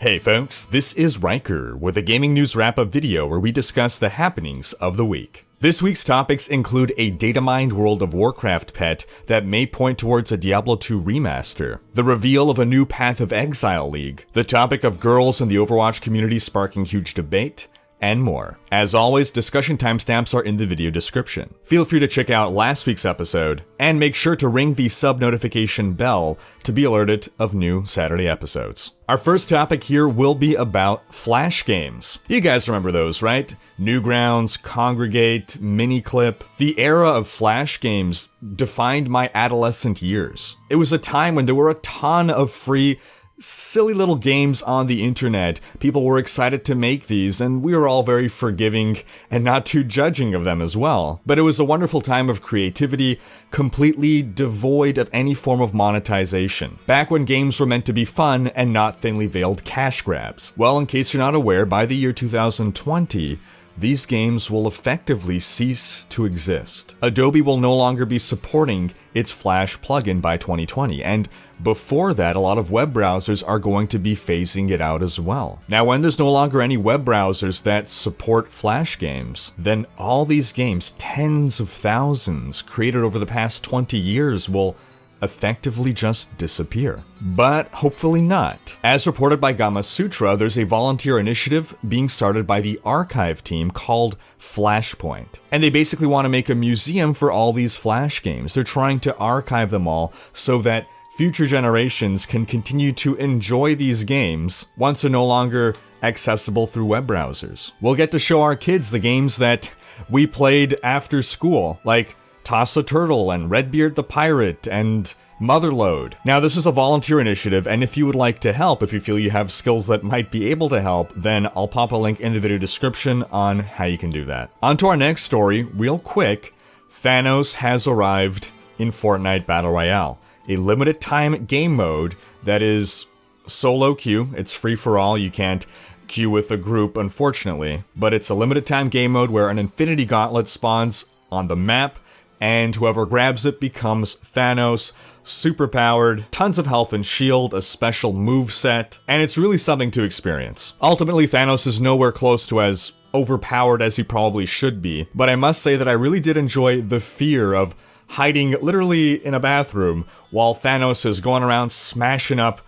Hey folks, this is Rhykker with a gaming news wrap-up video where we discuss the happenings of the week. This week's topics include a datamined World of Warcraft pet that may point towards a Diablo 2 remaster, the reveal of a new Path of Exile League, the topic of girls in the Overwatch community sparking huge debate, and more. As always, discussion timestamps are in the video description. Feel free to check out last week's episode, and make sure to ring the sub notification bell to be alerted of new Saturday episodes. Our first topic here will be about Flash games. You guys remember those, right? Newgrounds, Congregate, Miniclip. The era of Flash games defined my adolescent years. It was a time when there were a ton of free silly little games on the internet. People were excited to make these, and we were all very forgiving and not too judging of them as well. But it was a wonderful time of creativity, completely devoid of any form of monetization. Back when games were meant to be fun and not thinly veiled cash grabs. Well, in case you're not aware, by the year 2020, these games will effectively cease to exist. Adobe will no longer be supporting its Flash plugin by 2020, and before that, a lot of web browsers are going to be phasing it out as well. Now, when there's no longer any web browsers that support Flash games, then all these games, tens of thousands created over the past 20 years, will effectively just disappear. But hopefully not. As reported by Gamasutra, there's a volunteer initiative being started by the archive team called Flashpoint. And they basically want to make a museum for all these Flash games. They're trying to archive them all so that future generations can continue to enjoy these games once they're no longer accessible through web browsers. We'll get to show our kids the games that we played after school, like Toss the Turtle and Redbeard the Pirate and Motherlode. Now, this is a volunteer initiative, and if you would like to help, if you feel you have skills that might be able to help, then I'll pop a link in the video description on how you can do that. On to our next story, real quick. Thanos has arrived in Fortnite Battle Royale, a limited time game mode that is solo queue. It's free for all. You can't queue with a group, unfortunately, but it's a limited time game mode where an infinity gauntlet spawns on the map, and whoever grabs it becomes Thanos, superpowered, tons of health and shield, a special move set, and it's really something to experience. Ultimately, Thanos is nowhere close to as overpowered as he probably should be, but I must say that I really did enjoy the fear of hiding literally in a bathroom while Thanos is going around smashing up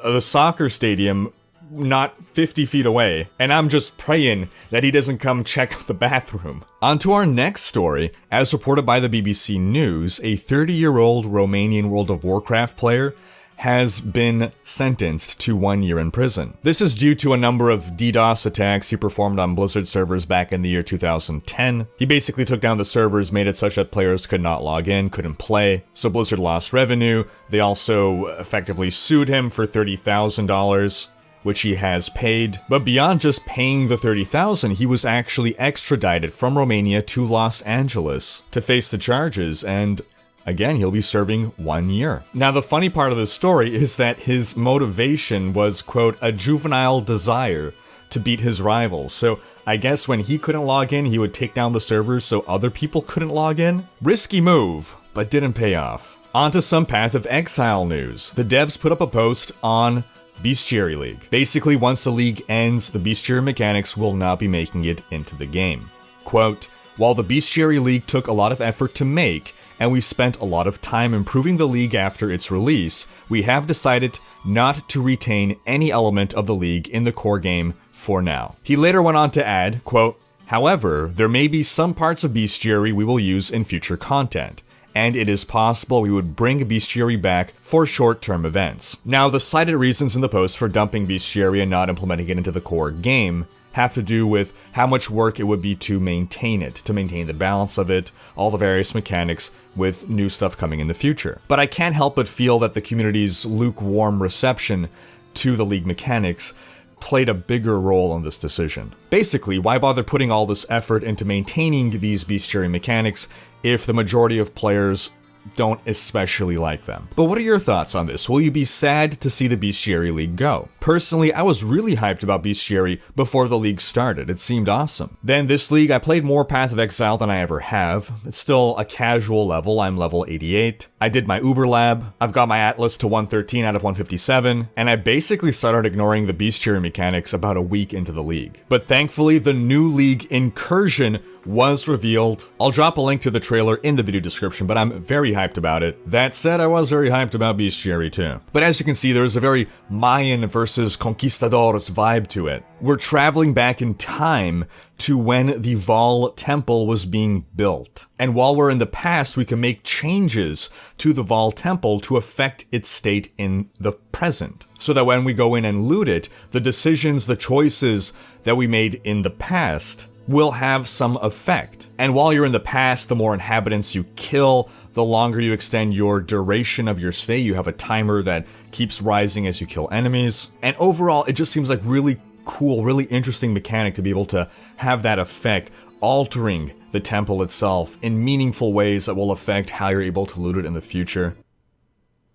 the soccer stadium not 50 feet away, and I'm just praying that he doesn't come check the bathroom. On to our next story. As reported by the BBC News, a 30-year-old Romanian World of Warcraft player has been sentenced to 1 year in prison. This is due to a number of DDoS attacks he performed on Blizzard servers back in the year 2010. He basically took down the servers, made it such that players could not log in, couldn't play, so Blizzard lost revenue. They also effectively sued him for $30,000. Which he has paid. But beyond just paying the $30,000, he was actually extradited from Romania to Los Angeles to face the charges, and again, he'll be serving 1 year. Now, the funny part of the story is that his motivation was, quote, a juvenile desire to beat his rivals. So I guess when he couldn't log in, he would take down the servers so other people couldn't log in. Risky move, but didn't pay off. On to some Path of Exile news. The devs put up a post on Bestiary League. Basically, once the league ends, the bestiary mechanics will not be making it into the game. Quote, while the Bestiary League took a lot of effort to make, and we spent a lot of time improving the league after its release, we have decided not to retain any element of the league in the core game for now. He later went on to add, quote, however, there may be some parts of Bestiary we will use in future content, and it is possible we would bring Bestiary back for short-term events. Now, the cited reasons in the post for dumping Bestiary and not implementing it into the core game have to do with how much work it would be to maintain it, to maintain the balance of it, all the various mechanics with new stuff coming in the future. But I can't help but feel that the community's lukewarm reception to the league mechanics played a bigger role in this decision. Basically, why bother putting all this effort into maintaining these bestiary mechanics if the majority of players don't especially like them? But what are your thoughts on this? Will you be sad to see the Bestiary League go? Personally, I was really hyped about Bestiary before the league started. It seemed awesome. Then this league, I played more Path of Exile than I ever have. It's still a casual level. I'm level 88. I did my Uber lab, I've got my Atlas to 113 out of 157, and I basically started ignoring the bestiary mechanics about a week into the league. But thankfully, the new league Incursion was revealed. I'll drop a link to the trailer in the video description, but I'm very hyped about it. That said, I was very hyped about bestiary too. But as you can see, there's a very Mayan versus Conquistadors vibe to it. We're traveling back in time to when the Baal temple was being built. And while we're in the past, we can make changes to the Baal temple to affect its state in the present. So that when we go in and loot it, the decisions, the choices that we made in the past will have some effect. And while you're in the past, the more inhabitants you kill, the longer you extend your duration of your stay. You have a timer that keeps rising as you kill enemies. And overall, it just seems like really cool, really interesting mechanic to be able to have that effect, altering the temple itself in meaningful ways that will affect how you're able to loot it in the future,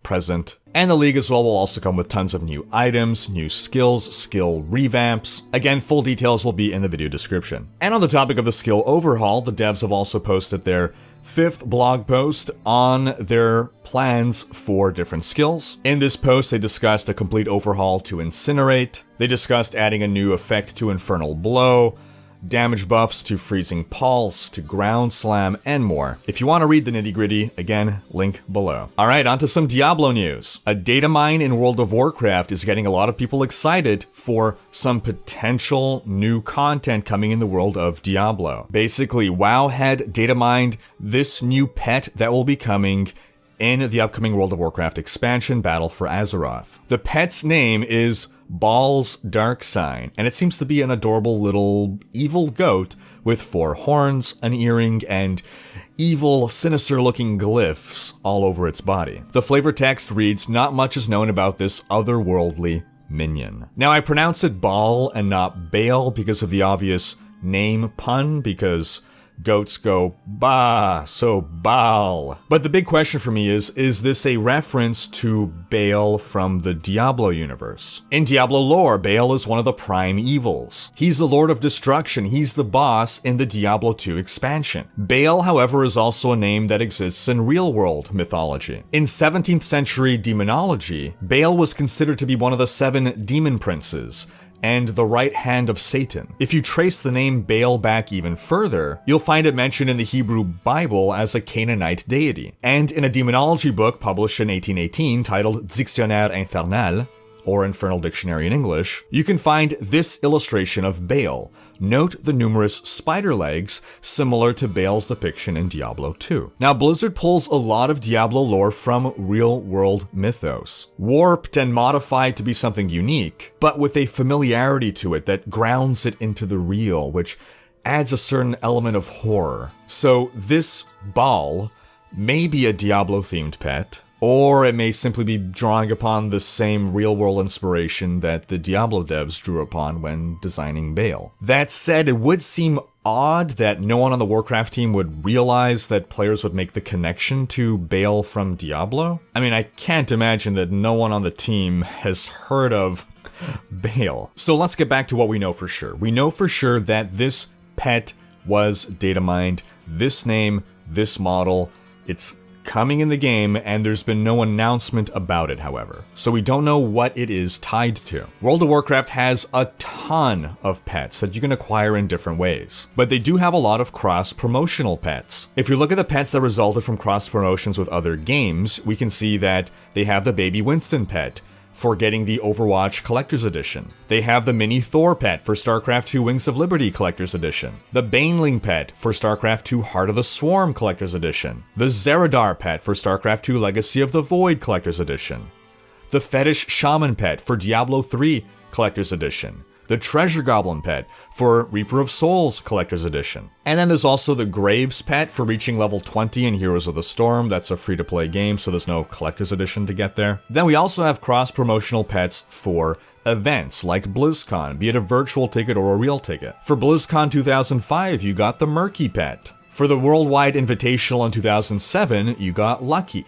present. And the league as well will also come with tons of new items, new skills, skill revamps. Again, full details will be in the video description. And on the topic of the skill overhaul, the devs have also posted their 5th blog post on their plans for different skills. In this post, they discussed a complete overhaul to Incinerate. They discussed adding a new effect to Infernal Blow, damage buffs to Freezing Pulse, to Ground Slam, and more. If you want to read the nitty-gritty, again, link below. Alright, on to some Diablo news. A data mine in World of Warcraft is getting a lot of people excited for some potential new content coming in the world of Diablo. Basically, WoW had data mined this new pet that will be coming in the upcoming World of Warcraft expansion, Battle for Azeroth. The pet's name is Baal's Dark Sign, and it seems to be an adorable little evil goat with 4 horns, an earring, and evil, sinister-looking glyphs all over its body. The flavor text reads, "Not much is known about this otherworldly minion." Now, I pronounce it Baal and not Baal because of the obvious name pun, because goats go ba, so Baal. But the big question for me is this a reference to Baal from the Diablo universe? In Diablo lore, Baal is one of the prime evils. He's the Lord of Destruction. He's the boss in the Diablo 2 expansion. Baal, however, is also a name that exists in real-world mythology. In 17th century demonology, Baal was considered to be one of the 7 demon princes, and the right hand of Satan. If you trace the name Baal back even further, you'll find it mentioned in the Hebrew Bible as a Canaanite deity. And in a demonology book published in 1818 titled Dictionnaire Infernal, or Infernal Dictionary in English, you can find this illustration of Baal. Note the numerous spider legs, similar to Baal's depiction in Diablo 2. Now, Blizzard pulls a lot of Diablo lore from real-world mythos, warped and modified to be something unique, but with a familiarity to it that grounds it into the real, which adds a certain element of horror. So this Baal may be a Diablo-themed pet, or it may simply be drawing upon the same real-world inspiration that the Diablo devs drew upon when designing Baal. That said, it would seem odd that no one on the Warcraft team would realize that players would make the connection to Baal from Diablo. I mean, I can't imagine that no one on the team has heard of Baal. So let's get back to what we know for sure. We know for sure that this pet was data mined, this name, this model, it's coming in the game, and there's been no announcement about it, however. So we don't know what it is tied to. World of Warcraft has a ton of pets that you can acquire in different ways, but they do have a lot of cross-promotional pets. If you look at the pets that resulted from cross-promotions with other games, we can see that they have the Baby Winston pet for getting the Overwatch Collector's Edition. They have the Mini Thor pet for StarCraft 2 Wings of Liberty Collector's Edition. The Baneling pet for StarCraft 2 Heart of the Swarm Collector's Edition. The Zeradar pet for StarCraft 2 Legacy of the Void Collector's Edition. The Fetish Shaman pet for Diablo 3 Collector's Edition. The Treasure Goblin pet for Reaper of Souls Collector's Edition. And then there's also the Graves pet for reaching level 20 in Heroes of the Storm. That's a free-to-play game, so there's no Collector's Edition to get there. Then we also have cross-promotional pets for events like BlizzCon, be it a virtual ticket or a real ticket. For BlizzCon 2005, you got the Murky pet. For the Worldwide Invitational in 2007, you got Lucky.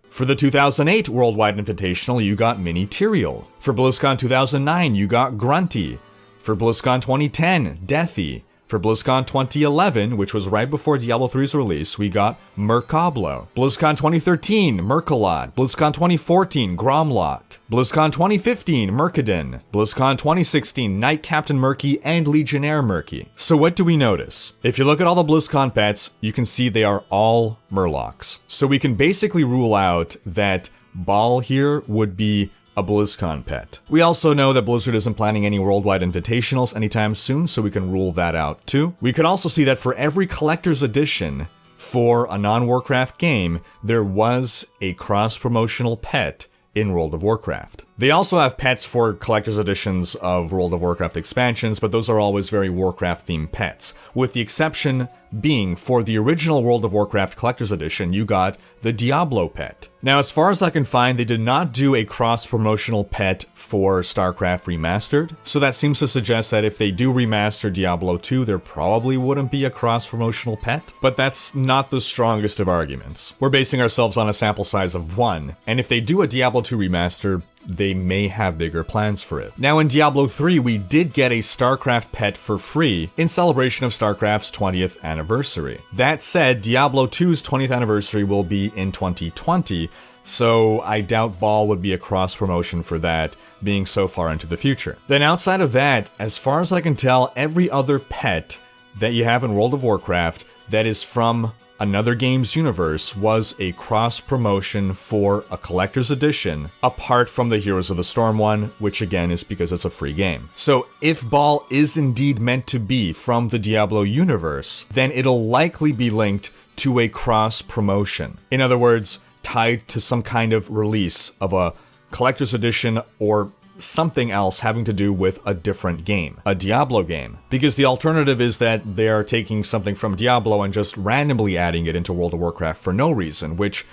For the 2008 Worldwide Invitational, you got Mini Tyrael. For BlizzCon 2009, you got Grunty. For BlizzCon 2010, Deathy. For BlizzCon 2011, which was right before Diablo 3's release, we got Merkablo. BlizzCon 2013, Merkalot. BlizzCon 2014, Gromlock. BlizzCon 2015, Mercadin. BlizzCon 2016, Knight Captain Murky and Legionnaire Murky. So what do we notice? If you look at all the BlizzCon pets, you can see they are all Murlocs. So we can basically rule out that Baal here would be a BlizzCon pet. We also know that Blizzard isn't planning any worldwide invitationals anytime soon, so we can rule that out too. We can also see that for every collector's edition for a non-Warcraft game, there was a cross-promotional pet in World of Warcraft. They also have pets for collector's editions of World of Warcraft expansions, but those are always very Warcraft-themed pets, with the exception being for the original World of Warcraft collector's edition, you got the Diablo pet. Now, as far as I can find, they did not do a cross-promotional pet for StarCraft Remastered, so that seems to suggest that if they do remaster Diablo 2, there probably wouldn't be a cross-promotional pet, but that's not the strongest of arguments. We're basing ourselves on a sample size of 1, and if they do a Diablo 2 remaster, they may have bigger plans for it. Now in Diablo 3, we did get a StarCraft pet for free in celebration of StarCraft's 20th anniversary. That said, Diablo 2's 20th anniversary will be in 2020, so I doubt Baal would be a cross-promotion for that, being so far into the future. Then outside of that, as far as I can tell, every other pet that you have in World of Warcraft that is from another game's universe was a cross-promotion for a collector's edition, apart from the Heroes of the Storm one, which again is because it's a free game. So if Baal is indeed meant to be from the Diablo universe, then it'll likely be linked to a cross-promotion. In other words, tied to some kind of release of a collector's edition or something else having to do with a different game, a Diablo game. Because the alternative is that they're taking something from Diablo and just randomly adding it into World of Warcraft for no reason, which,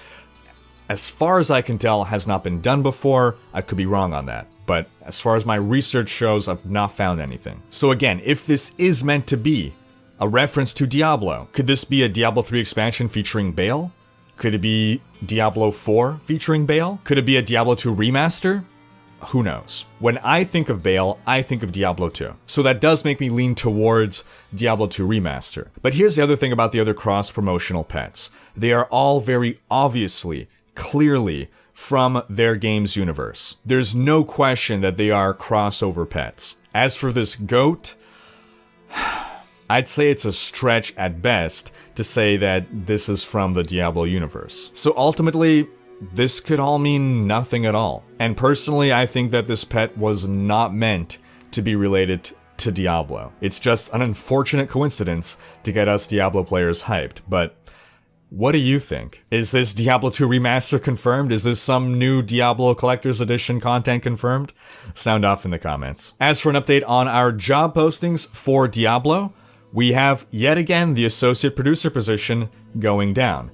as far as I can tell, has not been done before. I could be wrong on that, but as far as my research shows, I've not found anything. So again, if this is meant to be a reference to Diablo, could this be a Diablo 3 expansion featuring Baal? Could it be Diablo 4 featuring Baal? Could it be a Diablo 2 remaster? Who knows? When I think of Baal, I think of Diablo 2. So that does make me lean towards Diablo 2 Remaster. But here's the other thing about the other cross-promotional pets. They are all very obviously, clearly from their game's universe. There's no question that they are crossover pets. As for this goat, I'd say it's a stretch at best to say that this is from the Diablo universe. So ultimately, this could all mean nothing at all. And personally, I think that this pet was not meant to be related to Diablo. It's just an unfortunate coincidence to get us Diablo players hyped, but what do you think? Is this Diablo 2 Remaster confirmed? Is this some new Diablo Collector's Edition content confirmed? Sound off in the comments. As for an update on our job postings for Diablo, we have yet again the associate producer position going down.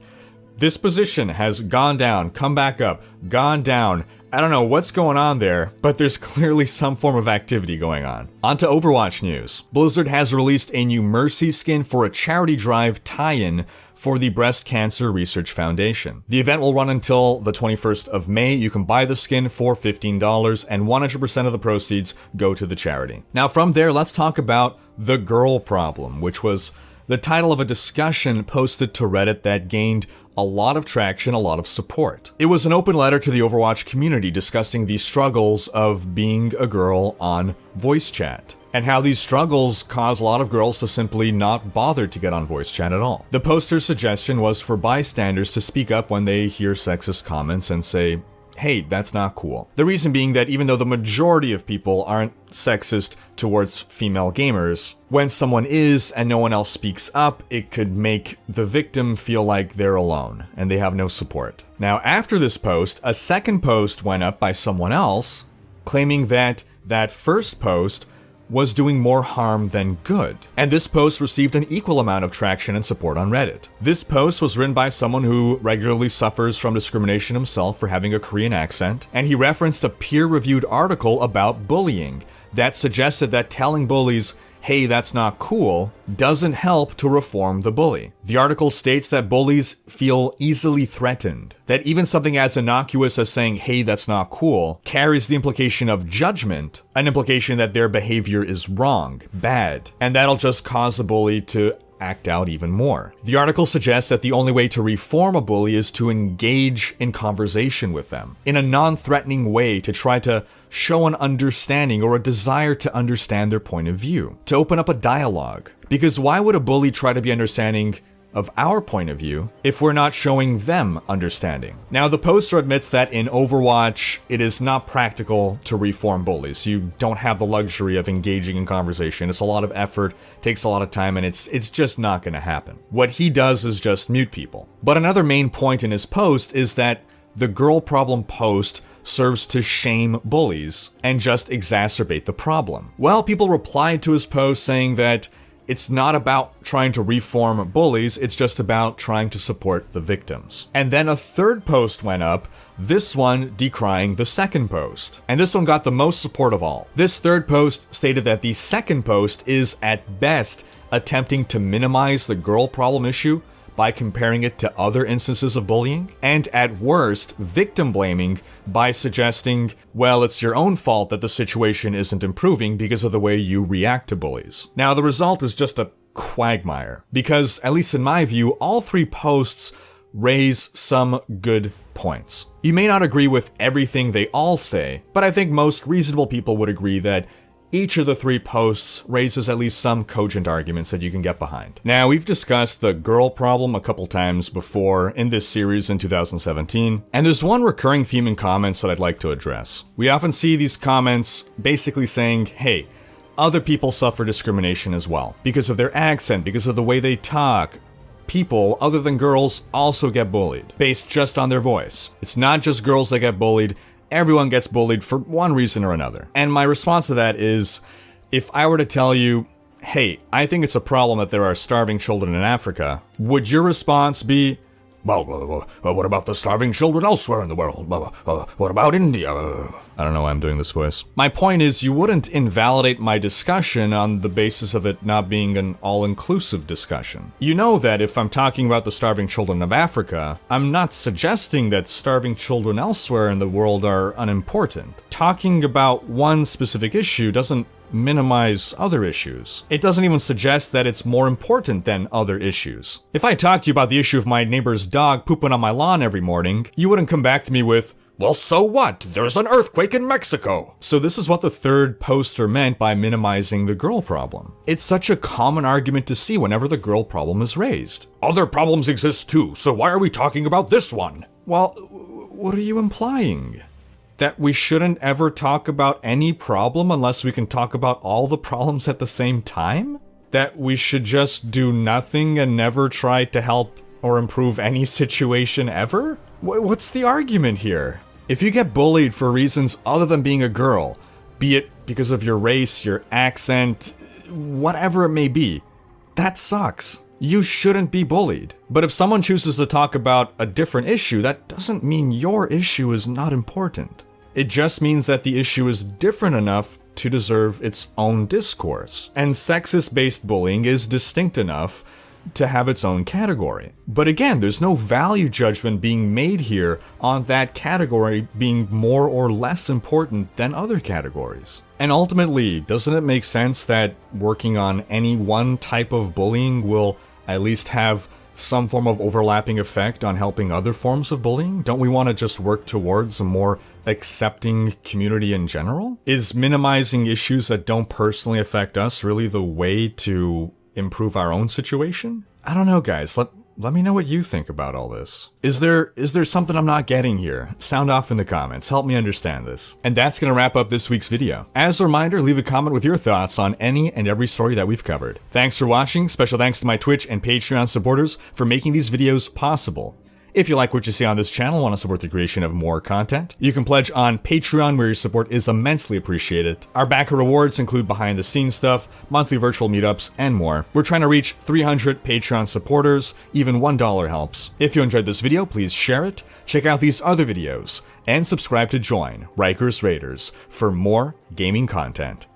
This position has gone down, come back up, gone down. I don't know what's going on there, but there's clearly some form of activity going on. On to Overwatch news. Blizzard has released a new Mercy skin for a charity drive tie-in for the Breast Cancer Research Foundation. The event will run until the 21st of May. You can buy the skin for $15 and 100% of the proceeds go to the charity. Now from there, let's talk about the girl problem, which was the title of a discussion posted to Reddit that gained a lot of traction, a lot of support. It was an open letter to the Overwatch community discussing the struggles of being a girl on voice chat, and how these struggles cause a lot of girls to simply not bother to get on voice chat at all. The poster's suggestion was for bystanders to speak up when they hear sexist comments and say, hey, that's not cool. The reason being that even though the majority of people aren't sexist towards female gamers, when someone is and no one else speaks up, it could make the victim feel like they're alone and they have no support. Now, after this post, a second post went up by someone else claiming that that first post was doing more harm than good. And this post received an equal amount of traction and support on Reddit. This post was written by someone who regularly suffers from discrimination himself for having a Korean accent, and he referenced a peer-reviewed article about bullying that suggested that telling bullies, hey, that's not cool, doesn't help to reform the bully. The article states that bullies feel easily threatened, that even something as innocuous as saying, hey, that's not cool, carries the implication of judgment, an implication that their behavior is wrong, bad, and that'll just cause the bully to act out even more. The article suggests that the only way to reform a bully is to engage in conversation with them in a non-threatening way, to try to show an understanding or a desire to understand their point of view, to open up a dialogue. Because why would a bully try to be understanding of our point of view if we're not showing them understanding? Now, the poster admits that in Overwatch, it is not practical to reform bullies. You don't have the luxury of engaging in conversation. It's a lot of effort, takes a lot of time, and it's just not going to happen. What he does is just mute people. But another main point in his post is that the girl problem post serves to shame bullies and just exacerbate the problem. Well, people replied to his post saying that it's not about trying to reform bullies, it's just about trying to support the victims. And then a third post went up, this one decrying the second post. And this one got the most support of all. This third post stated that the second post is at best attempting to minimize the girl problem issue by comparing it to other instances of bullying, and at worst, victim blaming by suggesting, well, it's your own fault that the situation isn't improving because of the way you react to bullies. Now, the result is just a quagmire, because, at least in my view, all three posts raise some good points. You may not agree with everything they all say, but I think most reasonable people would agree that each of the three posts raises at least some cogent arguments that you can get behind. Now, we've discussed the girl problem a couple times before in this series in 2017, and there's one recurring theme in comments that I'd like to address. We often see these comments basically saying, hey, other people suffer discrimination as well, because of their accent, because of the way they talk. People other than girls also get bullied, based just on their voice. It's not just girls that get bullied. Everyone gets bullied for one reason or another. And my response to that is, if I were to tell you, hey, I think it's a problem that there are starving children in Africa, would your response be, well, what about the starving children elsewhere in the world? What about India? I don't know why I'm doing this voice. My point is, you wouldn't invalidate my discussion on the basis of it not being an all-inclusive discussion. You know that if I'm talking about the starving children of Africa, I'm not suggesting that starving children elsewhere in the world are unimportant. Talking about one specific issue doesn't minimize other issues. It doesn't even suggest that it's more important than other issues. If I talked to you about the issue of my neighbor's dog pooping on my lawn every morning, you wouldn't come back to me with, well, so what? There's an earthquake in Mexico. So this is what the third poster meant by minimizing the girl problem. It's such a common argument to see whenever the girl problem is raised. Other problems exist too, so why are we talking about this one? Well, what are you implying? That we shouldn't ever talk about any problem unless we can talk about all the problems at the same time? That we should just do nothing and never try to help or improve any situation ever? What's the argument here? If you get bullied for reasons other than being a girl, be it because of your race, your accent, whatever it may be, that sucks. You shouldn't be bullied. But if someone chooses to talk about a different issue, that doesn't mean your issue is not important. It just means that the issue is different enough to deserve its own discourse. And sexist-based bullying is distinct enough to have its own category. But again, there's no value judgment being made here on that category being more or less important than other categories. And ultimately, doesn't it make sense that working on any one type of bullying will at least have some form of overlapping effect on helping other forms of bullying? Don't we want to just work towards a more accepting community in general? Is minimizing issues that don't personally affect us really the way to improve our own situation? I don't know, guys. Let me know what you think about all this. Is there something I'm not getting here? Sound off in the comments. Help me understand this. And that's gonna wrap up this week's video. As a reminder, leave a comment with your thoughts on any and every story that we've covered. Thanks for watching. Special thanks to my Twitch and Patreon supporters for making these videos possible. If you like what you see on this channel and want to support the creation of more content, you can pledge on Patreon, where your support is immensely appreciated. Our backer rewards include behind the scenes stuff, monthly virtual meetups, and more. We're trying to reach 300 Patreon supporters. Even $1 helps. If you enjoyed this video, please share it, check out these other videos, and subscribe to join Rhykkers Raiders for more gaming content.